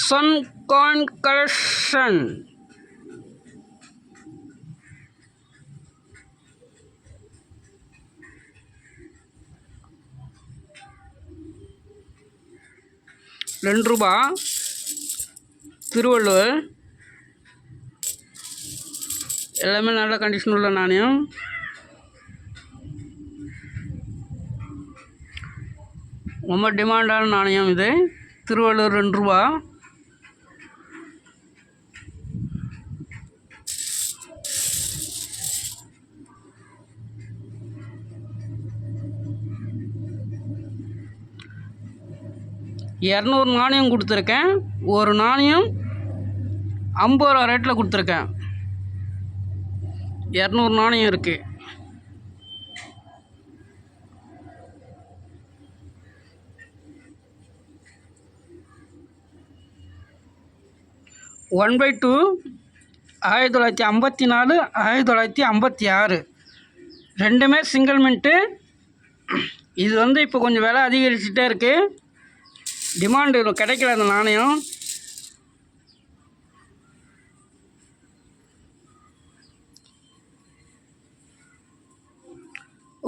Sun coin collection. ₹2 Thiruvalluvar. எல்லாமே நல்ல condition உள்ள நாணயம். ரொம்ப டிமாண்டான நாணயம் இது. திருவள்ளுவர் ₹2. ₹200 நாணயம் கொடுத்துருக்கேன். ஒரு நாணயம் ₹50 ரேட்டில் கொடுத்துருக்கேன். 200 நாணயம் இருக்குது. ஒன் பை 2 1954 1956 ரெண்டுமே சிங்கிள் மின்ட்டு. இது இப்போ கொஞ்சம் விலை அதிகரிச்சுட்டே இருக்குது. டிமாண்டு கிடைக்கல அந்த நாணயம்.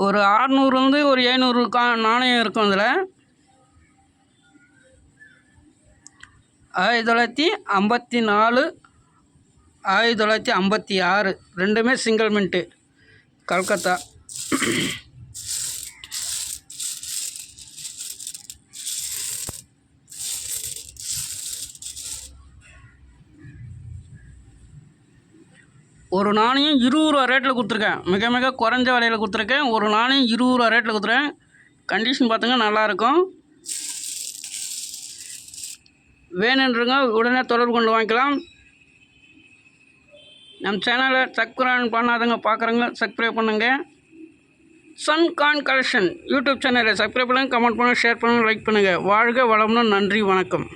ஒரு 600 ஒரு 700 நாணயம் இருக்கும். அதில் 1954 1956 ரெண்டுமே சிங்கிள் மின்ட்டு, கல்கத்தா. ஒரு நாணயம் ₹20 ரேட்டில் கொடுத்துருக்கேன். மிக மிக குறைஞ்ச விலையில் கொடுத்துருக்கேன். ஒரு நாணயம் ₹20 ரேட்டில் கொடுத்துருக்கேன். கண்டிஷன் பார்த்துங்க, நல்லாயிருக்கும். வேணுன்றவங்க உடனே தொடர்பு கொண்டு வாங்கிக்கலாம். நம்ம சேனலை சப்ஸ்கிரைப் பண்ணாதவங்க பார்க்குறவங்க சப்ஸ்கிரைப் பண்ணுங்கள். சன் காயின் கலெக்ஷன் யூடியூப் சேனலை சப்ஸ்கிரைப் பண்ணுங்கள், கமெண்ட் பண்ணுங்கள், ஷேர் பண்ணுங்கள், லைக் பண்ணுங்கள். வாழ்க வளமுடன். நன்றி, வணக்கம்.